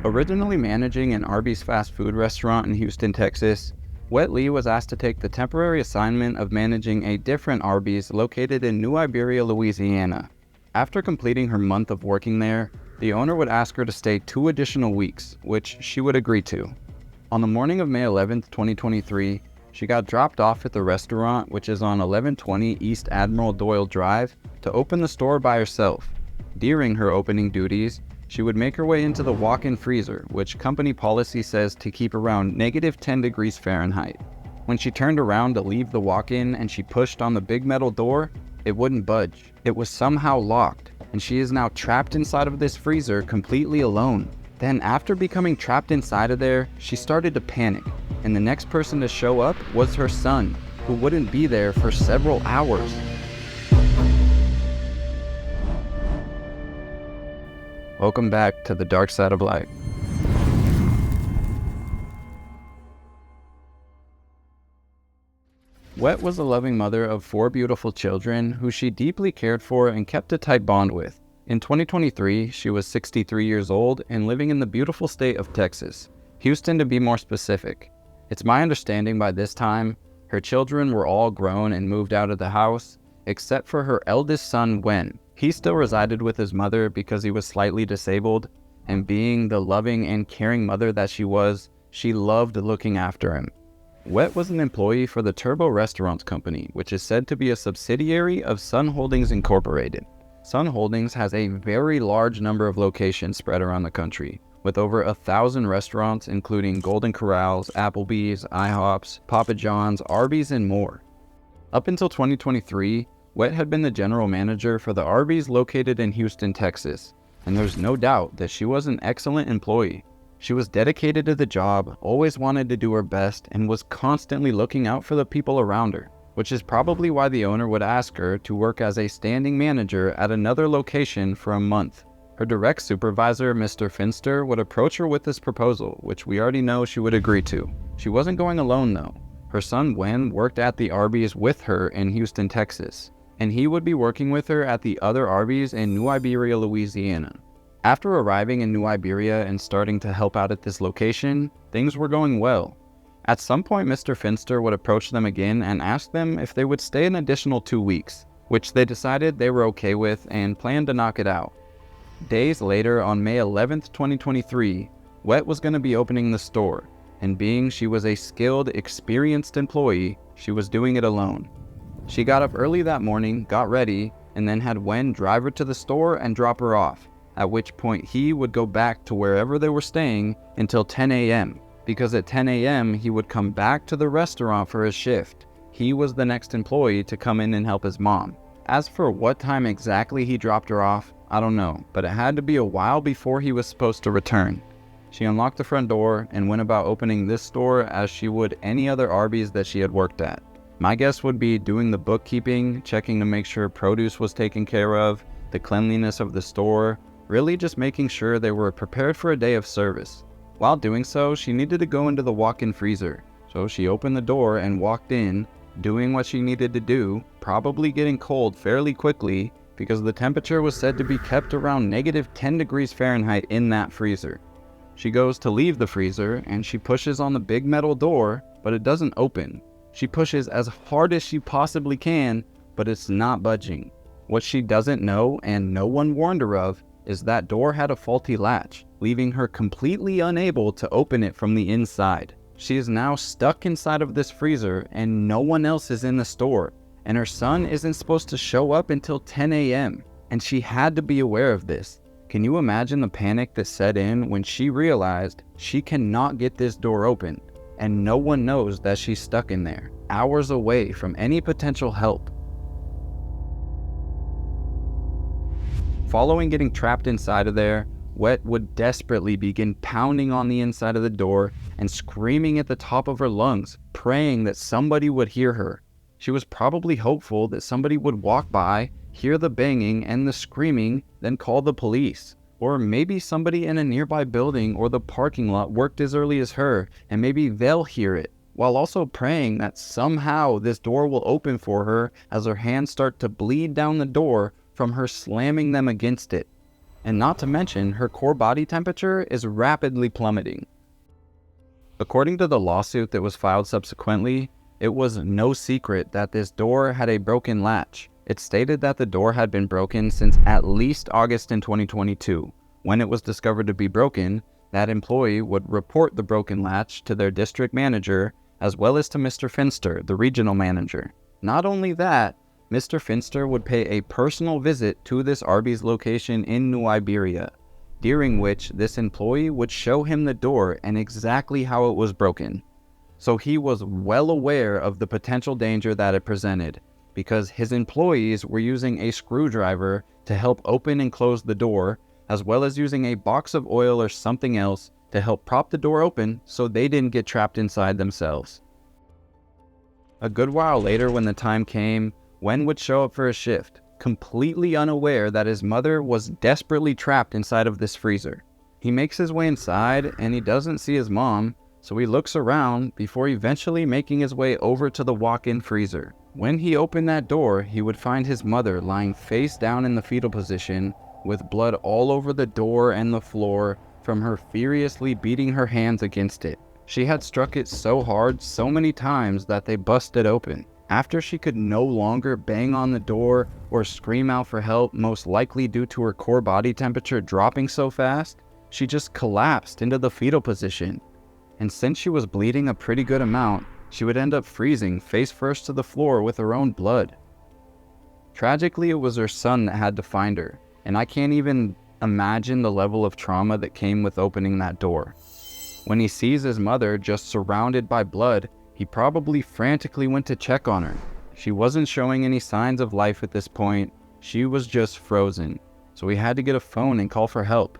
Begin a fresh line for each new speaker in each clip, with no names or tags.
Originally managing an Arby's fast food restaurant in Houston, Texas, Nguyet was asked to take the temporary assignment of managing a different Arby's located in New Iberia, Louisiana. After completing her month of working there, the owner would ask her to stay 2 additional weeks, which she would agree to. On the morning of May 11, 2023, she got dropped off at the restaurant, which is on 1120 East Admiral Doyle Drive, to open the store by herself. During her opening duties, she would make her way into the walk-in freezer, which company policy says to keep around -10 degrees Fahrenheit. When she turned around to leave the walk-in and she pushed on the big metal door, it wouldn't budge. It was somehow locked, and she is now trapped inside of this freezer completely alone. Then after becoming trapped inside of there, she started to panic, and the next person to show up was her son, who wouldn't be there for several hours. Welcome back to the dark side of life. Nguyet was a loving mother of 4 beautiful children who she deeply cared for and kept a tight bond with. In 2023, she was 63 years old and living in the beautiful state of Texas, Houston to be more specific. It's my understanding by this time, her children were all grown and moved out of the house, except for her eldest son, Wen. He still resided with his mother because he was slightly disabled, and being the loving and caring mother that she was, she loved looking after him. Nguyet was an employee for the Turbo Restaurants Company, which is said to be a subsidiary of Sun Holdings Incorporated. Sun Holdings has a very large number of locations spread around the country, with over 1,000 restaurants including Golden Corrals, Applebee's, IHOPs, Papa John's, Arby's, and more. Up until 2023, Nguyet had been the general manager for the Arby's located in Houston, Texas, and there's no doubt that she was an excellent employee. She was dedicated to the job, always wanted to do her best, and was constantly looking out for the people around her, which is probably why the owner would ask her to work as a standing manager at another location for a month. Her direct supervisor, Mr. Finster, would approach her with this proposal, which we already know she would agree to. She wasn't going alone though. Her son Wen worked at the Arby's with her in Houston, Texas, and he would be working with her at the other Arby's in New Iberia, Louisiana. After arriving in New Iberia and starting to help out at this location, things were going well. At some point, Mr. Finster would approach them again and ask them if they would stay an additional 2 weeks, which they decided they were okay with and planned to knock it out. Days later, on May 11th, 2023, Nguyet was going to be opening the store, and being she was a skilled, experienced employee, she was doing it alone. She got up early that morning, got ready, and then had Wen drive her to the store and drop her off, at which point he would go back to wherever they were staying until 10 a.m., because at 10 a.m. he would come back to the restaurant for his shift. He was the next employee to come in and help his mom. As for what time exactly he dropped her off, I don't know, but it had to be a while before he was supposed to return. She unlocked the front door and went about opening this store as she would any other Arby's that she had worked at. My guess would be doing the bookkeeping, checking to make sure produce was taken care of, the cleanliness of the store, really just making sure they were prepared for a day of service. While doing so, she needed to go into the walk-in freezer, so she opened the door and walked in, doing what she needed to do, probably getting cold fairly quickly because the temperature was said to be kept around -10 degrees Fahrenheit in that freezer. She goes to leave the freezer and she pushes on the big metal door, but it doesn't open. She pushes as hard as she possibly can, but it's not budging. What she doesn't know, and no one warned her of, is that door had a faulty latch, leaving her completely unable to open it from the inside. She is now stuck inside of this freezer and no one else is in the store, and her son isn't supposed to show up until 10 a.m., and she had to be aware of this. Can you imagine the panic that set in when she realized she cannot get this door open, and no one knows that she's stuck in there, hours away from any potential help? Following getting trapped inside of there, Nguyet would desperately begin pounding on the inside of the door and screaming at the top of her lungs, praying that somebody would hear her. She was probably hopeful that somebody would walk by, hear the banging and the screaming, then call the police. Or maybe somebody in a nearby building or the parking lot worked as early as her, and maybe they'll hear it, while also praying that somehow this door will open for her as her hands start to bleed down the door from her slamming them against it. And not to mention, her core body temperature is rapidly plummeting. According to the lawsuit that was filed subsequently, it was no secret that this door had a broken latch. It stated that the door had been broken since at least August in 2022. When it was discovered to be broken, that employee would report the broken latch to their district manager as well as to Mr. Finster, the regional manager. Not only that, Mr. Finster would pay a personal visit to this Arby's location in New Iberia, during which this employee would show him the door and exactly how it was broken. So he was well aware of the potential danger that it presented, because his employees were using a screwdriver to help open and close the door, as well as using a box of oil or something else to help prop the door open so they didn't get trapped inside themselves. A good while later, when the time came, Wen would show up for a shift, completely unaware that his mother was desperately trapped inside of this freezer. He makes his way inside and he doesn't see his mom, so he looks around before eventually making his way over to the walk-in freezer. When he opened that door, he would find his mother lying face down in the fetal position with blood all over the door and the floor from her furiously beating her hands against it. She had struck it so hard so many times that they busted open. After she could no longer bang on the door or scream out for help, most likely due to her core body temperature dropping so fast, she just collapsed into the fetal position. And since she was bleeding a pretty good amount, she would end up freezing face first to the floor with her own blood. Tragically, it was her son that had to find her, and I can't even imagine the level of trauma that came with opening that door. When he sees his mother just surrounded by blood, he probably frantically went to check on her. She wasn't showing any signs of life at this point. She was just frozen. So he had to get a phone and call for help.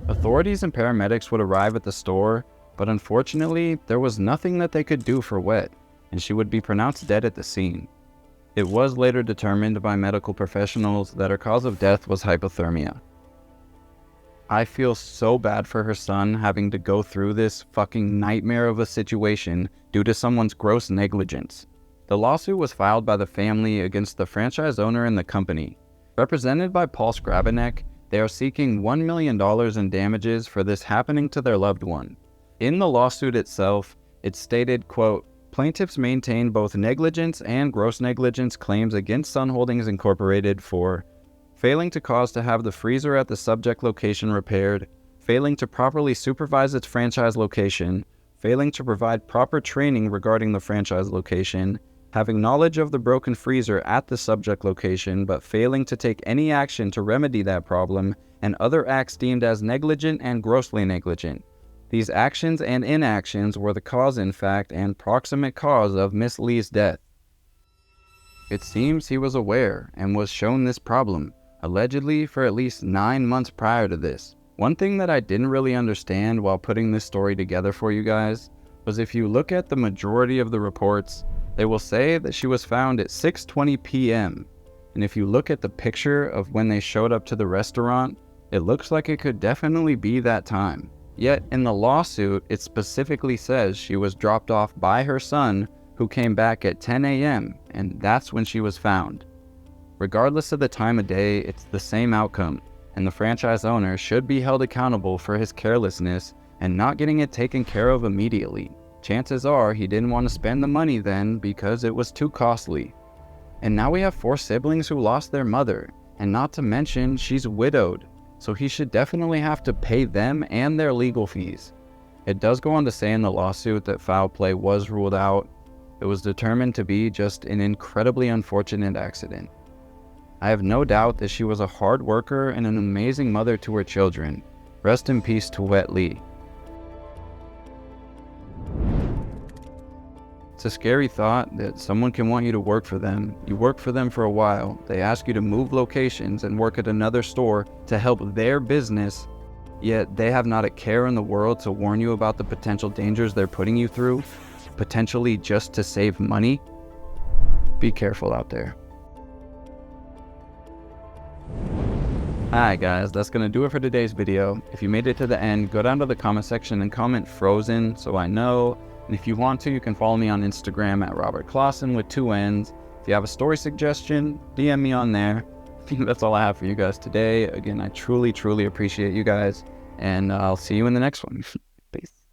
Authorities and paramedics would arrive at the store, but unfortunately, there was nothing that they could do for Nguyet, and she would be pronounced dead at the scene. It was later determined by medical professionals that her cause of death was hypothermia. I feel so bad for her son having to go through this fucking nightmare of a situation due to someone's gross negligence. The lawsuit was filed by the family against the franchise owner and the company. Represented by Paul Skrabanek, they are seeking $1 million in damages for this happening to their loved one. In the lawsuit itself, it stated, quote, "Plaintiffs maintain both negligence and gross negligence claims against Sun Holdings Incorporated for failing to cause to have the freezer at the subject location repaired, failing to properly supervise its franchise location, failing to provide proper training regarding the franchise location, having knowledge of the broken freezer at the subject location but failing to take any action to remedy that problem, and other acts deemed as negligent and grossly negligent. These actions and inactions were the cause, in fact, and proximate cause of Miss Lee's death." It seems he was aware and was shown this problem, allegedly for at least 9 months prior to this. One thing that I didn't really understand while putting this story together for you guys was if you look at the majority of the reports, they will say that she was found at 6:20 p.m. And if you look at the picture of when they showed up to the restaurant, it looks like it could definitely be that time. Yet in the lawsuit, it specifically says she was dropped off by her son, who came back at 10 a.m., and that's when she was found. Regardless of the time of day, it's the same outcome, and the franchise owner should be held accountable for his carelessness and not getting it taken care of immediately. Chances are he didn't want to spend the money then because it was too costly. And now we have 4 siblings who lost their mother, and not to mention she's widowed, so he should definitely have to pay them and their legal fees. It does go on to say in the lawsuit that foul play was ruled out. It was determined to be just an incredibly unfortunate accident. I have no doubt that she was a hard worker and an amazing mother to her children. Rest in peace to Nguyet Lee. It's a scary thought that someone can want you to work for them. You work for them for a while, they ask you to move locations and work at another store to help their business, yet they have not a care in the world to warn you about the potential dangers they're putting you through, potentially just to save money. Be careful out there. Alright guys, that's going to do it for today's video. If you made it to the end, go down to the comment section and comment "frozen" so I know. And if you want to, you can follow me on Instagram at Robert Clausen with 2 N's. If you have a story suggestion, DM me on there. that's all I have for you guys today. Again, I truly, truly appreciate you guys, and I'll see you in the next one. Peace.